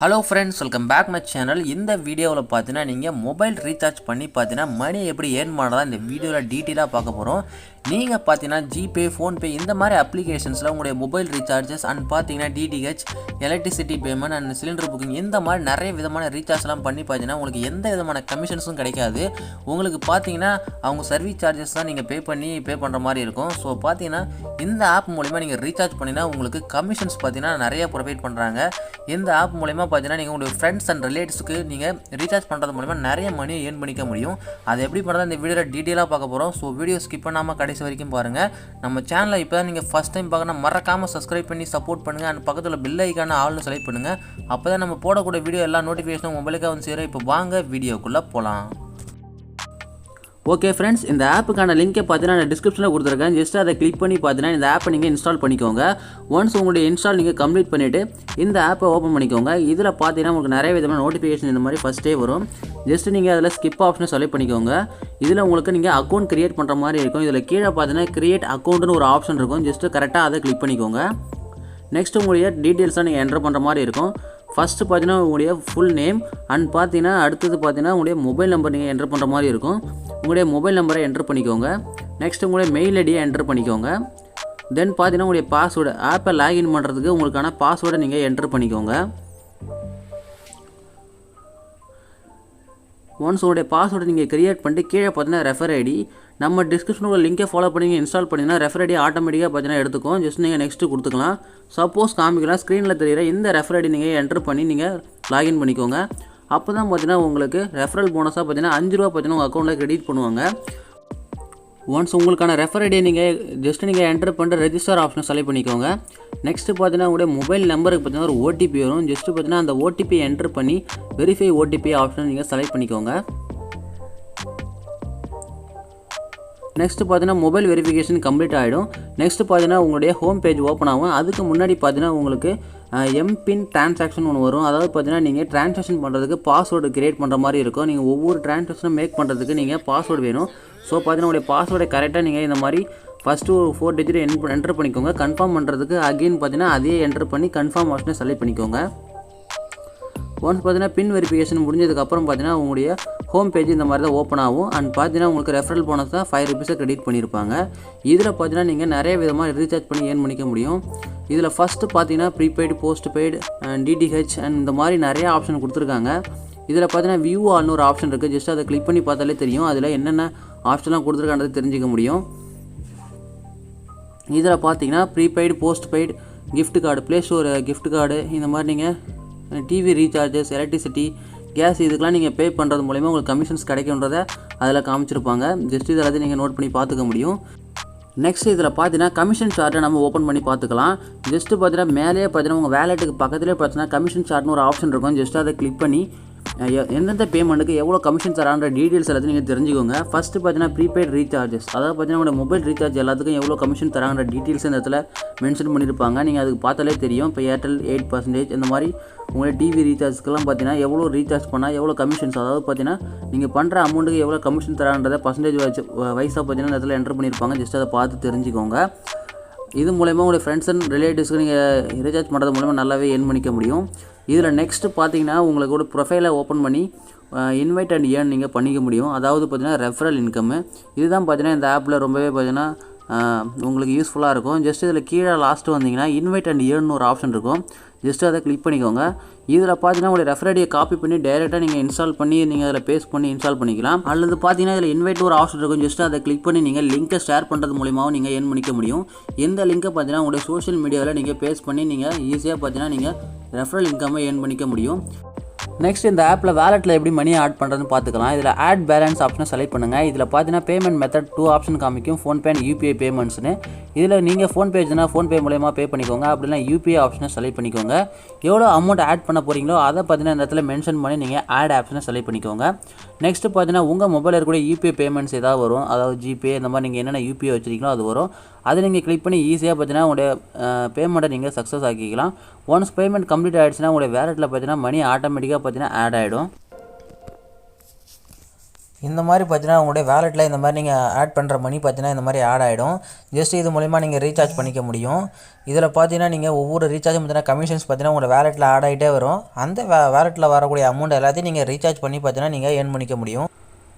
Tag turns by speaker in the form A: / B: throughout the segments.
A: Hello friends, welcome back my channel. இந்த வீடியோவில் பார்த்தீங்கன்னா நீங்கள் மொபைல் ரீசார்ஜ் பண்ணி பார்த்தீங்கன்னா மணி எப்படி ஏர்ன் பண்ணுறதா இந்த வீடியோவில் டீட்டெயிலாக பார்க்க போகிறோம். நீங்கள் பார்த்தீங்கன்னா ஜிபே, ஃபோன்பே இந்த மாதிரி அப்ளிகேஷன்ஸில் உங்களுடைய மொபைல் ரீசார்ஜஸ் அண்ட் பார்த்தீங்கன்னா DTH, electricity payment and cylinder booking இந்த மாதிரி நிறைய விதமான ரீசார்ஜ்லாம் பண்ணி பார்த்தீங்கன்னா உங்களுக்கு எந்த விதமான கமிஷன்ஸும் கிடைக்காது. உங்களுக்கு பார்த்தீங்கன்னா அவங்க சர்வீஸ் சார்ஜஸ் தான் நீங்கள் பே பண்ணுற மாதிரி இருக்கும். ஸோ பார்த்தீங்கன்னா இந்த ஆப் மூலிமா நீங்கள் ரீசார்ஜ் பண்ணினா உங்களுக்கு கமிஷன்ஸ் பார்த்தீங்கன்னா நிறைய ப்ரொவைட் பண்ணுறாங்க. இந்த ஆப் மூலிமா பார்த்தீங்கன்னா நீங்கள் உங்களுடைய ஃப்ரெண்ட்ஸ் அண்ட் ரிலேட்டிவ்ஸ்க்கு நீங்கள் ரீசார்ஜ் பண்ணுறது மூலிமா நிறைய மணியை ஏர்ன் பண்ணிக்க முடியும். அது எப்படி பண்ணுறது இந்த வீடியோவில் டீட்டெயிலாக பார்க்க போகிறோம். ஸோ வீடியோ ஸ்கிப் பண்ணாமல் கடைசி வரைக்கும் பாருங்கள். நம்ம சேனலை இப்போ தான் நீங்கள் ஃபஸ்ட் டைம் பார்க்கணும் மறக்காமல் சப்ஸ்கிரைப் பண்ணி சப்போர்ட் பண்ணுங்கள். அண்ட் பக்கத்தில் பெல் ஐக்கான ஆல்னு செலக்ட் பண்ணுங்கள். அப்போ தான் நம்ம போடக்கூடிய வீடியோ எல்லா நோட்டிஃபிகேஷனும் மொபைலுக்காக வந்து சேரும். இப்போ வாங்க வீடியோக்குள்ளே போகலாம். ஓகே ஃப்ரெண்ட்ஸ், இந்த ஆப்புக்கான லிங்கை பார்த்தீங்கன்னா நான் டிஸ்கிரிப்ஷனில் கொடுத்துருக்கேன். ஜஸ்ட் அதை கிளிக் பண்ணி பார்த்தீங்கன்னா இந்த ஆப்பை நீங்கள் இன்ஸ்டால் பண்ணிக்கோங்க. ஒன்ஸ் உங்களுடைய இன்ஸ்டால் நீங்கள் கம்ப்ளீட் பண்ணிவிட்டு இந்த ஆப்பை ஓப்பன் பண்ணிக்கோங்க. இதில் பார்த்தீங்கன்னா உங்களுக்கு நிறைய விதமான நோட்டிஃபிகேஷன் இந்த மாதிரி ஃபஸ்ட்டே வரும். ஜஸ்ட் நீங்கள் அதில் ஸ்கிப் ஆப்ஷனை செலக்ட் பண்ணிக்கோங்க. இதில் உங்களுக்கு நீங்கள் அக்கௌண்ட் க்ரியேட் பண்ணுற மாதிரி இருக்கும். இதில் கீழே பார்த்தீங்கன்னா க்ரியேட் அக்கௌண்ட்னு ஒரு ஆப்ஷன் இருக்கும். ஜஸ்ட்டு கரெக்டாக அதை கிளிக் பண்ணிக்கோங்க. நெக்ஸ்ட் உங்களுடைய டீட்டெயில்ஸாக நீங்கள் என்டர் பண்ணுற மாதிரி இருக்கும். ஃபஸ்ட்டு பார்த்தீங்கன்னா உங்களுடைய ஃபுல் நேம் அண்ட் பார்த்தீங்கன்னா அடுத்தது பார்த்தீங்கன்னா உங்களுடைய மொபைல் நம்பர் நீங்கள் என்டர் பண்ணுற மாதிரி இருக்கும். உங்களுடைய மொபைல் நம்பரை என்டர் பண்ணிக்கோங்க. நெக்ஸ்ட் உங்களுடைய மெயில் ஐடியை என்டர் பண்ணிக்கோங்க. தென் பார்த்தீங்கன்னா உங்களுடைய பாஸ்வேர்டு, ஆப்பை லாகின் பண்ணுறதுக்கு உங்களுக்கான பாஸ்வேர்டை நீங்கள் என்டர் பண்ணிக்கோங்க. ஒன்ஸ் உங்களுடைய பாஸ்வேர்டை நீங்கள் க்ரியேட் பண்ணிட்டு கீழே பார்த்தீங்கன்னா ரெஃபர் ஐடி, நம்ம டிஸ்கிரிப்ஷனில் லிங்கை ஃபாலோ பண்ணி இன்ஸ்டால் பண்ணிங்கன்னா ரெஃபர் ஐடி ஆட்டோமேட்டிக்காக பார்த்தீங்கன்னா எடுத்துக்கும். ஜஸ்ட் நீங்கள் நெக்ஸ்ட்டு கொடுத்துக்கலாம். சப்போஸ் காமிக்கலாம் ஸ்க்ரீனில் தெரியுற இந்த ரெஃபர் ஐடி நீங்கள் என்டர் பண்ணி நீங்கள் லாகின் பண்ணிக்கோங்க. அப்போ தான் பார்த்தீங்கன்னா உங்களுக்கு ரெஃபரல் போனஸாக பார்த்தீங்கன்னா 5 ரூபா பார்த்தீங்கன்னா உங்கள் அக்கௌண்ட்டில் கிரெடிட் பண்ணுவாங்க. ஒன்ஸ் உங்களுக்கான ரெஃபர் ஐடியை நீங்கள் நீங்கள் என்டர் பண்ணிட்டு ரெஜிஸ்டர் ஆப்ஷனை செலக்ட் பண்ணிக்கோங்க. நெக்ஸ்ட்டு பார்த்தீங்கன்னா உங்களுடைய மொபைல் நம்பருக்கு பார்த்தீங்கன்னா ஒரு ஓடிபி வரும். ஜஸ்ட்டு பார்த்தீங்கன்னா அந்த ஓடிபி என்டர் பண்ணி வெரிஃபை ஓடிபி ஆப்ஷனை நீங்கள் செலக்ட் பண்ணிக்கோங்க. நெக்ஸ்ட்டு பார்த்தீங்கன்னா மொபைல் வெரிஃபிகேஷன் கம்ப்ளீட் ஆகிடும். நெக்ஸ்ட்டு பார்த்தீங்கன்னா உங்களுடைய ஹோம் பேஜ் ஓப்பன் ஆகும். அதுக்கு முன்னாடி பார்த்தீங்கன்னா உங்களுக்கு எம்பின் டிரான்சாக்ஷன் ஒன்று வரும். அதாவது பார்த்தீங்கன்னா நீங்கள் டிரான்சாக்ஷன் பண்ணுறதுக்கு பாஸ்வேர்டு கிரியேட் பண்ணுற மாதிரி இருக்கும். நீங்கள் ஒவ்வொரு டிரான்சாக்ஷனும் மேக் பண்ணுறதுக்கு நீங்கள் பாஸ்வேர்டு வேணும். ஸோ பார்த்தீங்கன்னா உங்களுடைய பாஸ்வேர்டை கரெக்டாக நீங்கள் இந்த மாதிரி ஃபஸ்ட்டு ஒரு 4 டிஜிட் என்டர் பண்ணிக்கோங்க. கன்ஃபார்ம் பண்ணுறதுக்கு அகெயின் பார்த்தீங்கன்னா அதே என்டர் பண்ணி கன்ஃபார்ம் ஆப்ஷனை செலக்ட் பண்ணிக்கோங்க. ஒன்ஸ் பார்த்தீங்கன்னா பின் வெரிஃபிகேஷன் முடிஞ்சதுக்கப்புறம் பார்த்தீங்கன்னா உங்களுடைய ஹோம் பேஜ் இந்த மாதிரி தான் ஓப்பன் ஆகும். அண்ட் பார்த்தீங்கன்னா உங்களுக்கு ரெஃபரல் போனஸ் தான் 5 ரூபீஸை கிரெடிட் பண்ணியிருப்பாங்க. இதில் பார்த்தீங்கன்னா நீங்கள் நிறைய விதமாக ரீசார்ஜ் பண்ணி ஏர்ன் பண்ணிக்க முடியும். இதில் ஃபஸ்ட்டு பார்த்தீங்கன்னா prepaid, post paid and DTH and இந்த மாதிரி நிறைய ஆப்ஷன் கொடுத்துருக்காங்க. இதில் பார்த்தீங்கன்னா வியூ ஆல்னு ஒரு ஆப்ஷன் இருக்குது. ஜஸ்ட் அதை கிளிக் பண்ணி பார்த்தாலே தெரியும் அதில் என்னென்ன ஆப்ஷன்லாம் கொடுத்துருக்கான்றது தெரிஞ்சிக்க முடியும். இதில் பார்த்தீங்கன்னா prepaid, post paid, gift card, play store gift card இந்த மாதிரி நீங்கள் டிவி ரீசார்ஜஸ், எலக்ட்ரிசிட்டி, கேஸ் இதுக்கெலாம் நீங்கள் பே பண்ணுறது மூலிமா உங்களுக்கு கமிஷன்ஸ் கிடைக்குன்றதை அதில் காமிச்சிருப்பாங்க. ஜஸ்ட் இதில் எல்லாத்தையும் நீங்கள் நோட் பண்ணி பார்த்துக்க முடியும். நெக்ஸ்ட் இதில் பார்த்தீங்கன்னா கமிஷன் சார்ட்டை நம்ம ஓப்பன் பண்ணி பார்த்துக்கலாம். ஜஸ்ட்டு பார்த்தீங்கன்னா மேலேயே பார்த்தீங்கன்னா உங்கள் வேலெட்டுக்கு பக்கத்துலேயே பார்த்தீங்கன்னா கமிஷன் சார்ட்னு ஒரு ஆப்ஷன் இருக்கும். ஜஸ்ட் அதை கிளிக் பண்ணி எந்தெந்த பேமெண்ட்டுக்கு எவ்வளோ கமிஷன் தரான்ற டீட்டெயில்ஸ் எல்லாத்தையும் நீங்கள் தெரிஞ்சுக்கோங்க. ஃபஸ்ட்டு பார்த்தீங்கன்னா ப்ரீபெய்ட் ரீசார்ஜஸ், அதாவது பார்த்தீங்கன்னா உங்களோட மொபைல் ரீசார்ஜ் எல்லாத்துக்கும் எவ்வளோ கமிஷன் தராங்கிற டீட்டெயில்ஸ் இந்த இடத்துல மென்ஷன் பண்ணியிருப்பாங்க. நீங்கள் அதுக்கு பார்த்தாலே தெரியும். இப்போ ஏர்டெல் 8% இந்த மாதிரி உங்களுடைய டிவி ரீசார்ஜ்க்கெல்லாம் பார்த்தீங்கன்னா எவ்வளோ ரீசார்ஜ் பண்ணால் எவ்வளோ கமிஷன்ஸ், அதாவது பார்த்தீங்கன்னா நீங்கள் பண்ணுற அமௌண்ட்டுக்கு எவ்வளோ கமிஷன் தரான்றதை பர்சன்டேஜ் வைஸாக பார்த்தீங்கன்னா இந்த இடத்துல என்டர் பண்ணியிருப்பாங்க. ஜஸ்ட் அதை பார்த்து தெரிஞ்சுக்கோங்க. இது மூலயமா உங்களுடைய ஃப்ரெண்ட்ஸ் அண்ட் ரிலேட்டிவ்ஸ்க்கு நீங்கள் ரீசார்ஜ் பண்ணுறது மூலமா நல்லாவே ஏர்ன் பண்ணிக்க முடியும். இதில் நெக்ஸ்ட்டு பார்த்தீங்கன்னா உங்களுக்கு ஒரு ப்ரொஃபைலை ஓப்பன் பண்ணி இன்வைட் அண்ட் ஏர்ன் நீங்கள் பண்ணிக்க முடியும். அதாவது பார்த்தீங்கன்னா ரெஃபரல் இன்கம்மு. இதுதான் பார்த்தீங்கன்னா இந்த ஆப்பில் ரொம்பவே பார்த்தீங்கன்னா உங்களுக்கு யூஸ்ஃபுல்லாக இருக்கும். ஜஸ்ட் இதில் கீழே லாஸ்ட்டு வந்தீங்கன்னா இன்வைட் அண்ட் ஏர்ன் ஒரு ஆப்ஷன் இருக்கும். ஜஸ்ட் அதை கிளிக் பண்ணிக்கோங்க. இதில் பார்த்தீங்கன்னா உங்களுடைய ரெஃபர் ஐடியை காப்பி பண்ணி டைரெக்டாக நீங்கள் இன்ஸ்டால் பண்ணி நீங்கள் அதில் பேஸ்ட் பண்ணி இன்ஸ்டால் பண்ணிக்கலாம். அல்லது பார்த்தீங்கன்னா இதில் இன்வைட் ஒரு ஆப்ஷன் இருக்கும். ஜஸ்ட் அதை கிளிக் பண்ணி நீங்கள் லிங்கை ஷேர் பண்ணுறது மூலியமாகவும் நீங்கள் ஏர்ன் பண்ணிக்க முடியும். இந்த லிங்கை பார்த்தீங்கன்னா உங்களுடைய சோஷியல் மீடியாவில் நீங்கள் பேஸ்ட் பண்ணி நீங்கள் ஈஸியாக பார்த்தீங்கன்னா நீங்கள் ரெஃபரல் இன்கம்மை ஏர்ன் பண்ணிக்க முடியும். நெக்ஸ்ட் இந்த ஆப்பில் வேலெட்டில் எப்படி மணி ஆட் பண்ணுறதுன்னு பார்த்துக்கலாம். இதில் ஆட் பேலன்ஸ் ஆப்ஷனை செலக்ட் பண்ணுங்கள். இதில் பார்த்தீங்கன்னா பேமெண்ட் மெத்தட் 2 ஆப்ஷன் காமிக்கும், ஃபோன்பே அண்ட் யூபிஐ பேமெண்ட்ஸ்னு. இதில் நீங்கள் ஃபோன்பே வச்சுன்னா ஃபோன்பே மூலயமா பே பண்ணிக்கோங்க. அப்படின்னா யூபிஐ ஆப்ஷனை செலக்ட் பண்ணிக்கோங்க. எவ்வளோ அமௌண்ட் ஆட் பண்ண போகிறீங்களோ அதை பார்த்தீங்கன்னா இந்த இடத்துல மென்ஷன் பண்ணி நீங்கள் ஆட் ஆப்ஷனை செலக்ட் பண்ணிக்கோங்க. நெக்ஸ்ட்டு பார்த்தீங்கன்னா உங்கள் மொபைலில் இருக்கக்கூடிய யூபிஐ பேமெண்ட்ஸ் ஏதாவது வரும். அதாவது ஜிபே இந்த மாதிரி நீங்கள் என்னென்ன யூபிஐ வச்சுருக்கீங்களோ அது வரும். அதை நீங்கள் கிளிக் பண்ணி ஈஸியாக பார்த்தீங்கன்னா உங்களுடைய பேமெண்ட்டை நீங்கள் சக்ஸஸ் ஆக்கிக்கலாம். ஒன்ஸ் பேமெண்ட் கம்ப்ளீட் ஆகிடுச்சுன்னா உங்களுடைய வேலெட்டில் பார்த்தீங்கன்னா மணி ஆட்டோமேட்டிக்காக பார்த்தீங்கன்னா ஆட் ஆகிடும்.
B: இந்த மாதிரி பார்த்தீங்கன்னா உங்களுடைய வேலெட்டில் இந்த மாதிரி நீங்கள் ஆட் பண்ணுற மணி பார்த்தீங்கன்னா இந்த மாதிரி ஆட் ஆகிடும். ஜஸ்ட் இது மூலிமா நீங்கள் ரீசார்ஜ் பண்ணிக்க முடியும். இதில் பார்த்தீங்கன்னா நீங்கள் ஒவ்வொரு ரீசார்ஜும் பார்த்தீங்கன்னா கமிஷன்ஸ் பார்த்தீங்கன்னா உங்களோட வேலெட்டில் ஆட் ஆகிட்டே வரும். அந்த வேலெட்டில் வரக்கூடிய அமௌண்ட் எல்லாத்தையும் நீங்கள் ரீசார்ஜ் பண்ணி பார்த்தீங்கன்னா நீங்கள் ஏர்ன் பண்ணிக்க முடியும்.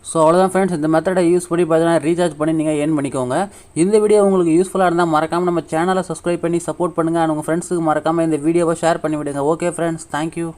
A: ஸோ அவ்வளோதான் ஃப்ரெண்ட்ஸ், இந்த மெத்தடை யூஸ் பண்ணி பார்த்தீங்கன்னா ரீசார்ஜ் பண்ணி நீங்கள் ஏர்ன் பண்ணிக்கோங்க. இந்த வீடியோ உங்களுக்கு யூஸ்ஃபுல்லாக இருந்தால் மறக்காமல் நம்ம சேனலை சப்ஸ்கிரைப் பண்ணி சப்போர்ட் பண்ணுங்கள். உங்கள் ஃப்ரெண்ட்ஸுக்கு மறக்காமல் இந்த வீடியோவை ஷேர் பண்ணி விடுங்க. Okay friends, thank you.